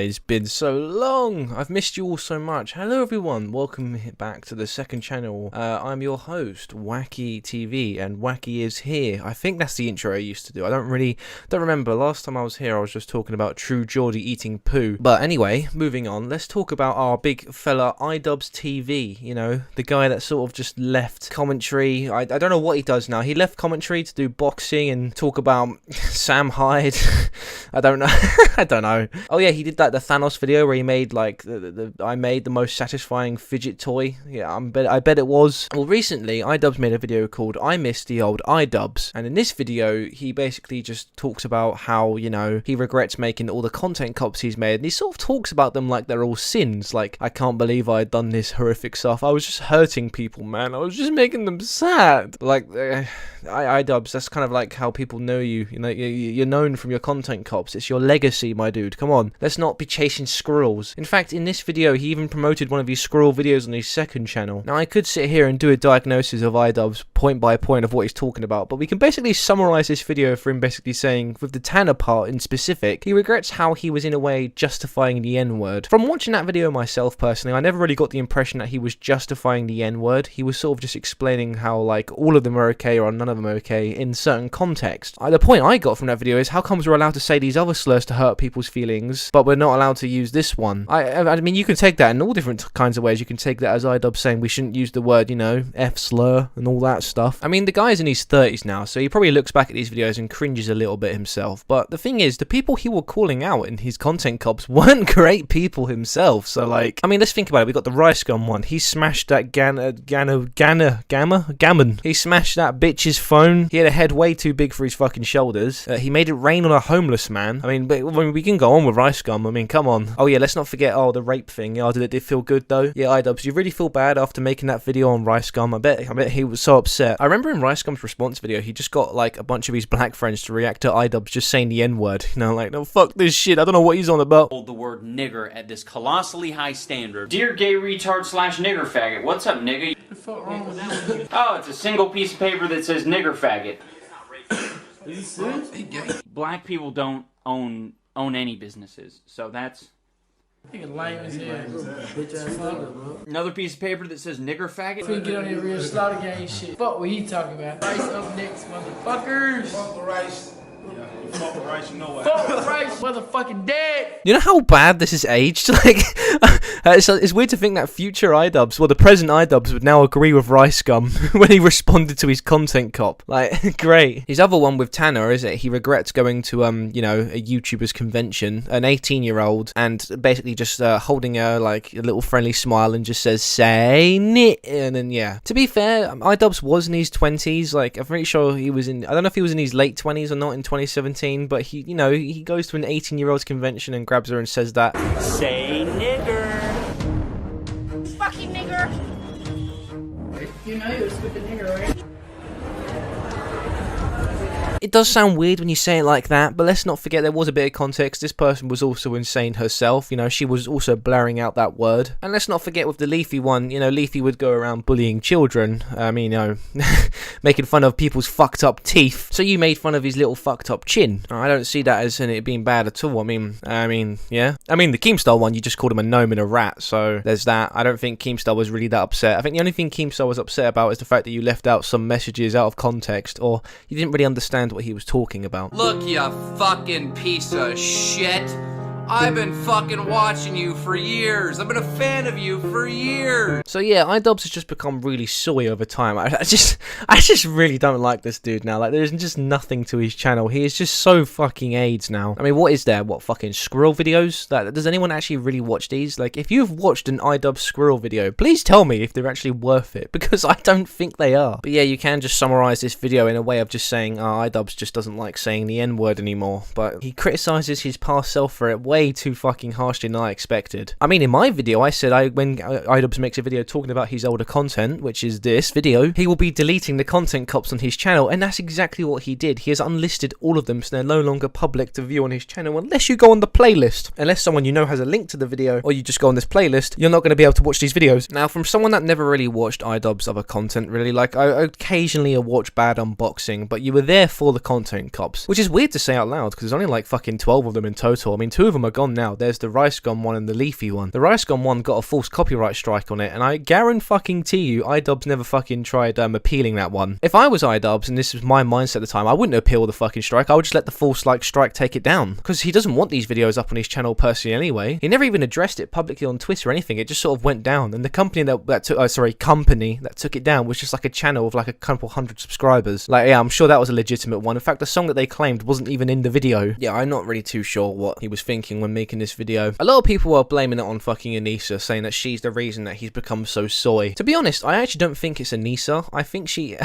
guys, been so long. I've missed you all so much. Hello everyone, welcome back to the second channel. I'm your host, Wacky TV, and Wacky is here. I think that's the intro I used to do. I don't remember. Last time I was here I was just talking about True Geordie eating poo. But anyway, moving on, let's talk about our big fella Idubbz TV, you know, the guy that sort of just left commentary. I don't know what he does now. He left commentary to do boxing and talk about Sam Hyde. I don't know. I don't know. Oh yeah, he did the Thanos video where he made like I made the most satisfying fidget toy. Yeah, I bet it was. Well, recently Idubbz made a video called I Miss the Old Idubbz, and in this video he basically just talks about how, you know, he regrets making all the content cops he's made, and he sort of talks about them like they're all sins. Like, I can't believe I had done this horrific stuff. I was just hurting people, man. I was just making them sad. Like, Idubbz, that's kind of like how people know you. You know, you're known from your content cops. It's your legacy, my dude. Come on, let's not be chasing squirrels. In fact, in this video, he even promoted one of his squirrel videos on his second channel. Now, I could sit here and do a diagnosis of Idubbz point by point of what he's talking about, but we can basically summarize this video for him basically saying, with the Tanner part in specific, he regrets how he was in a way justifying the N-word. From watching that video myself personally, I never really got the impression that he was justifying the N-word. He was sort of just explaining how, like, all of them are okay or none of them are okay in certain context. The point I got from that video is, how comes we're allowed to say these other slurs to hurt people's feelings, but we're not allowed to use this one? I mean, you can take that in all different kinds of ways. You can take that as Idubbz saying we shouldn't use the word, you know, F slur and all that stuff. I mean, the guy's in his 30s now, so he probably looks back at these videos and cringes a little bit himself. But the thing is, the people he was calling out in his content cops weren't great people himself. So, like, I mean, let's think about it. We got the Rice Gum one. He smashed that Gammon. He smashed that bitch's phone. He had a head way too big for his fucking shoulders. He made it rain on a homeless man. I mean, but we can go on with Rice Gum. I mean, come on. Oh yeah, let's not forget, the rape thing. Oh, did it feel good though? Yeah, Idubbz, you really feel bad after making that video on Rice Gum? I bet he was so upset. I remember in Rice Gum's response video, he just got like a bunch of his black friends to react to Idubbz just saying the N-word. You know, like, no, fuck this shit. I don't know what he's on about. Hold the word nigger at this colossally high standard. Dear gay retard slash nigger faggot, what's up, nigga? What the fuck wrong with that? Oh, it's a single piece of paper that says nigger faggot. Are you serious? Black people don't own any businesses, so that's another piece of paper that says nigger faggot. Finna get on your real slaughter gang shit. Fuck what he talking about. Rice up next, motherfuckers. Fuck the rice. Yeah, you fuck with rice, you know what? Fuck the rice, motherfucking dead. You know how bad this is aged? Like, it's weird to think that future Idubbz, well, the present Idubbz would now agree with Rice Gum when he responded to his content cop. Like, great. His other one with Tanner, is it? He regrets going to, you know, a YouTuber's convention, an 18-year-old, and basically just holding a little friendly smile and just says, say nit, and then, yeah. To be fair, Idubbz was in his 20s. Like, I'm pretty sure he was in, I don't know if he was in his late 20s or not in 2017, but he, you know, he goes to an 18-year-old's convention and grabs her and says that. Say nigger. Fucking nigger. You know you was with the nigger, right? It does sound weird when you say it like that, but let's not forget there was a bit of context. This person was also insane herself, you know, she was also blaring out that word. And let's not forget with the Leafy one, you know, Leafy would go around bullying children, you know, making fun of people's fucked up teeth. So you made fun of his little fucked up chin. I don't see that as it being bad at all. I mean, yeah. I mean, the Keemstar one, you just called him a gnome and a rat, so there's that. I don't think Keemstar was really that upset. I think the only thing Keemstar was upset about is the fact that you left out some messages out of context, or you didn't really understand what he was talking about. Look, you fucking piece of shit. I've been fucking watching you for years. I've been a fan of you for years. So yeah, Idubbz has just become really soy over time. I just really don't like this dude now. Like, there's just nothing to his channel. He is just so fucking AIDS now. I mean, what is there? What, fucking squirrel videos? Does anyone actually really watch these? Like, if you've watched an Idubbz squirrel video, please tell me if they're actually worth it, because I don't think they are. But yeah, you can just summarize this video in a way of just saying, Idubbz just doesn't like saying the N-word anymore. But he criticizes his past self for it way too fucking harshly than I expected. I mean, in my video, I said when Idubbz makes a video talking about his older content, which is this video, he will be deleting the content cops on his channel, and that's exactly what he did. He has unlisted all of them, so they're no longer public to view on his channel unless you go on the playlist. Unless someone you know has a link to the video, or you just go on this playlist, you're not going to be able to watch these videos. Now, from someone that never really watched Idubbz other content, really, like, I occasionally watch bad unboxing, but you were there for the content cops, which is weird to say out loud, because there's only like fucking 12 of them in total. I mean, 2 of them them are gone now. There's the Rice Gum one and the Leafy one. The Rice Gum one got a false copyright strike on it, and I guarantee you, Idubbz never fucking tried appealing that one. If I was Idubbz, and this was my mindset at the time, I wouldn't appeal the fucking strike. I would just let the false strike take it down, because he doesn't want these videos up on his channel personally anyway. He never even addressed it publicly on Twitter or anything. It just sort of went down, and the company that took it down was just like a channel of like a couple hundred subscribers. Like, yeah, I'm sure that was a legitimate one. In fact, the song that they claimed wasn't even in the video. Yeah, I'm not really too sure what he was thinking when making this video. A lot of people are blaming it on fucking Anissa, saying that she's the reason that he's become so soy. To be honest, I actually don't think it's Anissa. I think she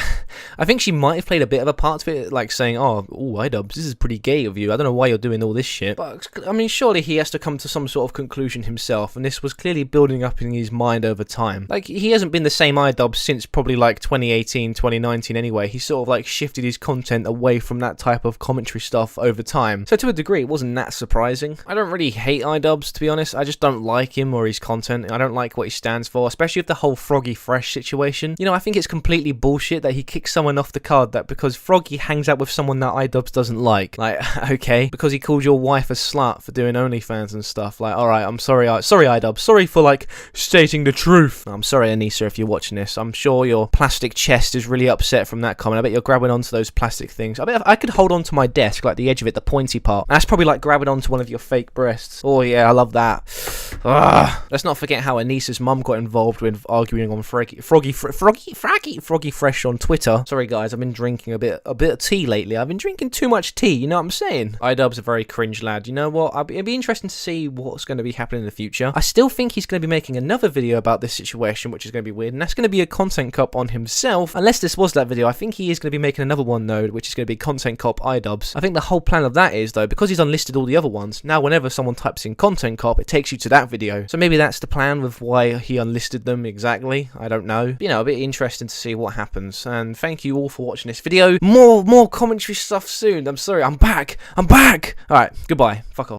might have played a bit of a part to it, like saying, oh, Idubbz, this is pretty gay of you. I don't know why you're doing all this shit. But, I mean, surely he has to come to some sort of conclusion himself, and this was clearly building up in his mind over time. Like, he hasn't been the same Idubbz since probably like 2018, 2019 anyway. He sort of like shifted his content away from that type of commentary stuff over time. So to a degree, it wasn't that surprising. I don't really hate Idubbz, to be honest. I just don't like him or his content. I don't like what he stands for, especially with the whole Froggy Fresh situation. You know, I think it's completely bullshit that he kicks someone off the card that because Froggy hangs out with someone that Idubbz doesn't like. Like, okay, because he called your wife a slut for doing OnlyFans and stuff. Like, alright, I'm sorry, sorry Idubbz. Sorry for, like, stating the truth. I'm sorry, Anissa, if you're watching this. I'm sure your plastic chest is really upset from that comment. I bet you're grabbing onto those plastic things. I bet I could hold onto my desk, like the edge of it, the pointy part. That's probably like grabbing onto one of your fake breasts. Oh yeah, I love that. Let's not forget how Anissa's mum got involved with arguing on Froggy Fresh on Twitter. Sorry guys, I've been drinking a bit of tea lately. I've been drinking too much tea, you know what I'm saying? Idubbz a very cringe lad. You know what? It'd be interesting to see what's going to be happening in the future. I still think he's going to be making another video about this situation, which is going to be weird, and that's going to be a content cop on himself. Unless this was that video, I think he is going to be making another one though, which is going to be content cop Idubbz. I think the whole plan of that is though, because he's unlisted all the other ones, now whenever someone types in content cop, it takes you to that video. So maybe that's the plan with why he unlisted them exactly. I don't know. You know, a bit interesting to see what happens. And thank you all for watching this video. More commentary stuff soon. I'm sorry, I'm back. Alright, goodbye. Fuck off.